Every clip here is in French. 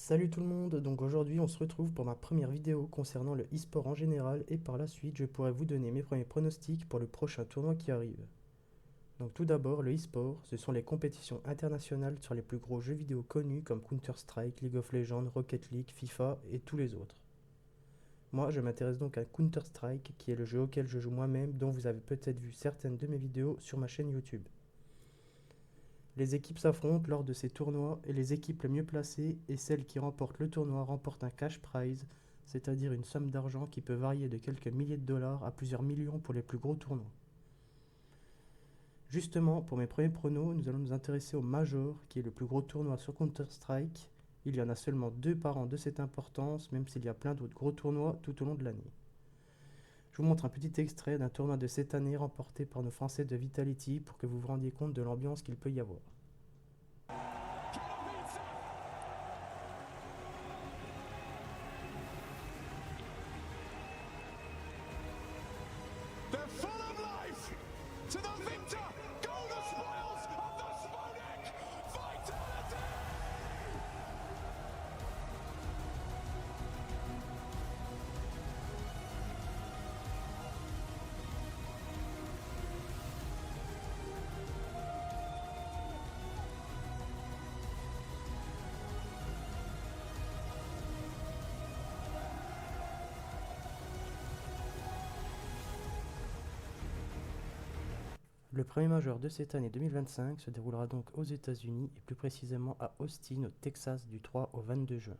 Salut tout le monde, donc aujourd'hui on se retrouve pour ma première vidéo concernant le e-sport en général et par la suite je pourrai vous donner mes premiers pronostics pour le prochain tournoi qui arrive. Donc tout d'abord le e-sport, ce sont les compétitions internationales sur les plus gros jeux vidéo connus comme Counter-Strike, League of Legends, Rocket League, FIFA et tous les autres. Moi je m'intéresse donc à Counter-Strike qui est le jeu auquel je joue moi-même dont vous avez peut-être vu certaines de mes vidéos sur ma chaîne YouTube. Les équipes s'affrontent lors de ces tournois et les équipes les mieux placées et celles qui remportent le tournoi remportent un cash prize, c'est-à-dire une somme d'argent qui peut varier de quelques milliers de dollars à plusieurs millions pour les plus gros tournois. Justement, pour mes premiers pronos, nous allons nous intéresser au Major, qui est le plus gros tournoi sur Counter-Strike. Il y en a seulement 2 par an de cette importance, même s'il y a plein d'autres gros tournois tout au long de l'année. Je vous montre un petit extrait d'un tournoi de cette année remporté par nos Français de Vitality pour que vous vous rendiez compte de l'ambiance qu'il peut y avoir. They're full of life! To the victor! Go the spoils of the Spodek! Vitality! Le premier major de cette année 2025 se déroulera donc aux États-Unis et plus précisément à Austin, au Texas, du 3 au 22 juin.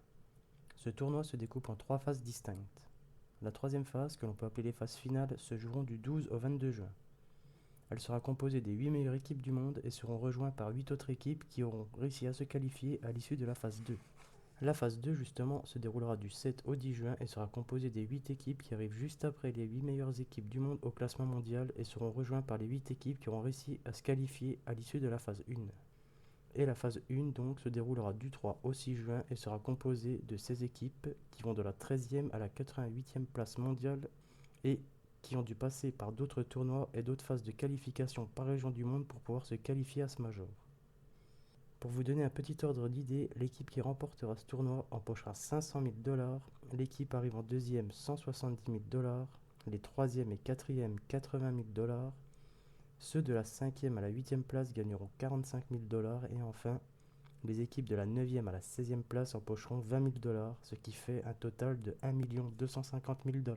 Ce tournoi se découpe en 3 phases distinctes. La troisième phase, que l'on peut appeler les phases finales, se joueront du 12 au 22 juin. Elle sera composée des 8 meilleures équipes du monde et seront rejointes par 8 autres équipes qui auront réussi à se qualifier à l'issue de la phase 2. La phase 2, justement, se déroulera du 7 au 10 juin et sera composée des 8 équipes qui arrivent juste après les 8 meilleures équipes du monde au classement mondial et seront rejointes par les 8 équipes qui auront réussi à se qualifier à l'issue de la phase 1. Et la phase 1 donc se déroulera du 3 au 6 juin et sera composée de 16 équipes qui vont de la 13e à la 88e place mondiale et qui ont dû passer par d'autres tournois et d'autres phases de qualification par région du monde pour pouvoir se qualifier à ce major. Pour vous donner un petit ordre d'idée, l'équipe qui remportera ce tournoi empochera 500 000 $, l'équipe arrive en deuxième 170 000 $, les troisième et quatrième 80 000 $, ceux de la cinquième à la huitième place gagneront 45 000 $ et enfin, les équipes de la neuvième à la 16e place empocheront 20 000 $, ce qui fait un total de 1 250 000 $.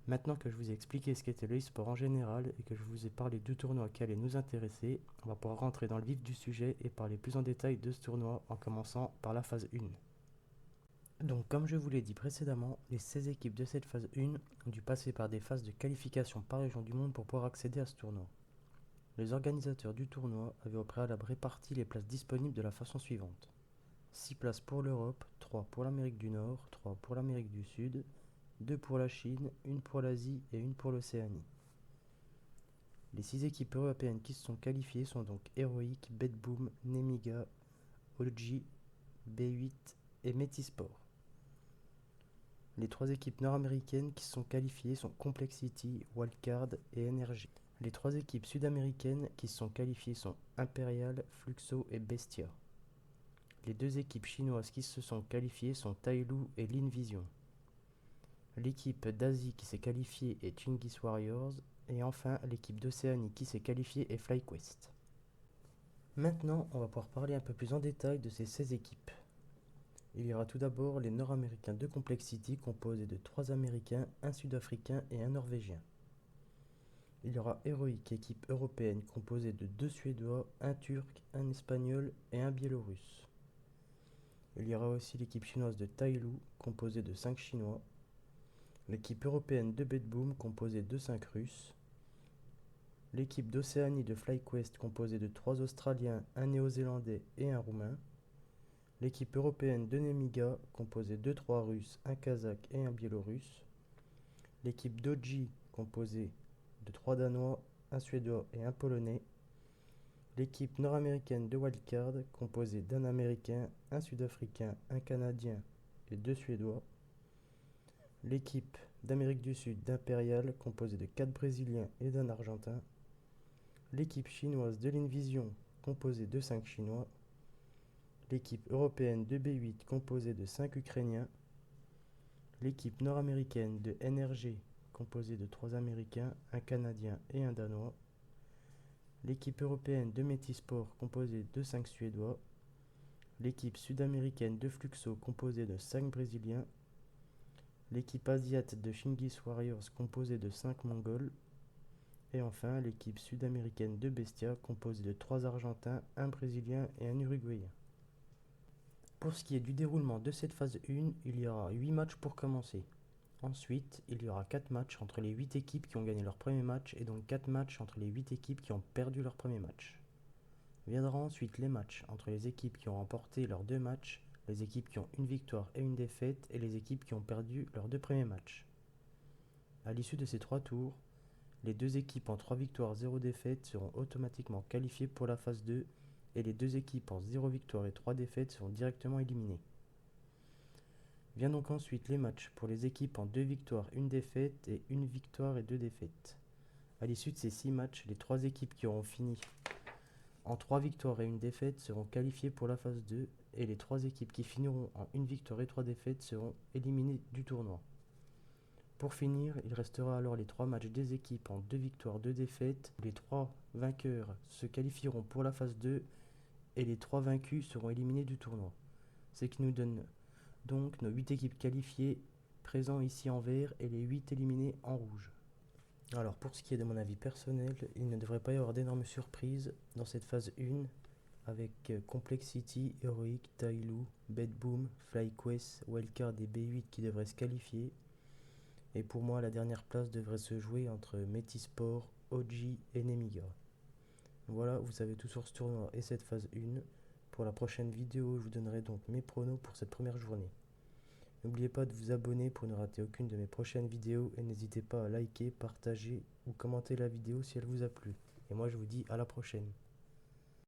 Maintenant que je vous ai expliqué ce qu'était le e-sport en général et que je vous ai parlé du tournoi qui allait nous intéresser, on va pouvoir rentrer dans le vif du sujet et parler plus en détail de ce tournoi en commençant par la phase 1. Donc comme je vous l'ai dit précédemment, les 16 équipes de cette phase 1 ont dû passer par des phases de qualification par région du monde pour pouvoir accéder à ce tournoi. Les organisateurs du tournoi avaient au préalable réparti les places disponibles de la façon suivante. 6 places pour l'Europe, 3 pour l'Amérique du Nord, 3 pour l'Amérique du Sud, 2 pour la Chine, 1 pour l'Asie et 1 pour l'Océanie. Les 6 équipes européennes qui se sont qualifiées sont donc Heroic, Bedboom, Nemiga, OG, B8 et Metisport. Les 3 équipes nord-américaines qui se sont qualifiées sont Complexity, Wildcard et Energy. Les 3 équipes sud-américaines qui se sont qualifiées sont Imperial, Fluxo et Bestia. Les 2 équipes chinoises qui se sont qualifiées sont Tailu et Linvision. L'équipe d'Asie qui s'est qualifiée est Chingis Warriors. Et enfin, l'équipe d'Océanie qui s'est qualifiée est FlyQuest. Maintenant, on va pouvoir parler un peu plus en détail de ces 16 équipes. Il y aura tout d'abord les Nord-Américains de Complexity composés de 3 Américains, un Sud-Africain et un Norvégien. Il y aura Heroic, équipe européenne composée de 2 Suédois, un Turc, un Espagnol et un Biélorusse. Il y aura aussi l'équipe chinoise de Tailu composée de 5 Chinois, l'équipe européenne de Bedboom composée de 5 Russes, l'équipe d'Océanie de FlyQuest composée de 3 Australiens, un Néo-Zélandais et un Roumain, l'équipe européenne de Nemiga composée de 3 Russes, un Kazakh et un Biélorusse, l'équipe d'Oji composée de 3 Danois, un Suédois et un Polonais, l'équipe nord-américaine de Wildcard composée d'un Américain, un Sud-Africain, un Canadien et 2 Suédois, l'équipe d'Amérique du Sud d'Imperial composée de 4 Brésiliens et d'un Argentin, l'équipe chinoise de l'Invision composée de 5 Chinois, l'équipe européenne de B8 composée de 5 Ukrainiens, l'équipe nord-américaine de NRG composée de 3 Américains, un Canadien et un Danois, l'équipe européenne de Métisport composée de 5 Suédois, l'équipe sud-américaine de Fluxo composée de 5 Brésiliens, l'équipe asiate de Shingis Warriors composée de 5 Mongols, et enfin l'équipe sud-américaine de Bestia composée de 3 Argentins, un Brésilien et un Uruguayen. Pour ce qui est du déroulement de cette phase 1, il y aura 8 matchs pour commencer. Ensuite, il y aura 4 matchs entre les 8 équipes qui ont gagné leur premier match et donc 4 matchs entre les 8 équipes qui ont perdu leur premier match. Viendra ensuite les matchs entre les équipes qui ont remporté leurs 2 matchs, les équipes qui ont une victoire et une défaite et les équipes qui ont perdu leurs 2 premiers matchs. À l'issue de ces 3 tours, les 2 équipes en 3 victoires 0 défaites seront automatiquement qualifiées pour la phase 2 et les 2 équipes en 0 victoire et 3 défaites seront directement éliminées. Vient donc ensuite les matchs pour les équipes en 2 victoires, 1 défaite et 1 victoire et 2 défaites. À l'issue de ces 6 matchs, les 3 équipes qui auront fini en 3 victoires et 1 défaite seront qualifiées pour la phase 2 et les 3 équipes qui finiront en 1 victoire et 3 défaites seront éliminées du tournoi. Pour finir, il restera alors les 3 matchs des équipes en 2 victoires, 2 défaites. Les 3 vainqueurs se qualifieront pour la phase 2 et les 3 vaincus seront éliminés du tournoi. Ce qui nous donne donc nos 8 équipes qualifiées présents ici en vert et les 8 éliminés en rouge. Alors pour ce qui est de mon avis personnel, il ne devrait pas y avoir d'énormes surprises dans cette phase 1 avec Complexity, Heroic, Tailu, Bedboom, FlyQuest, Wildcard et B8 qui devraient se qualifier. Et pour moi, la dernière place devrait se jouer entre Métisport, OG et Nemiga. Voilà, vous savez tout sur ce tournoi et cette phase 1. Pour la prochaine vidéo, je vous donnerai donc mes pronos pour cette première journée. N'oubliez pas de vous abonner pour ne rater aucune de mes prochaines vidéos et n'hésitez pas à liker, partager ou commenter la vidéo si elle vous a plu. Et moi je vous dis à la prochaine.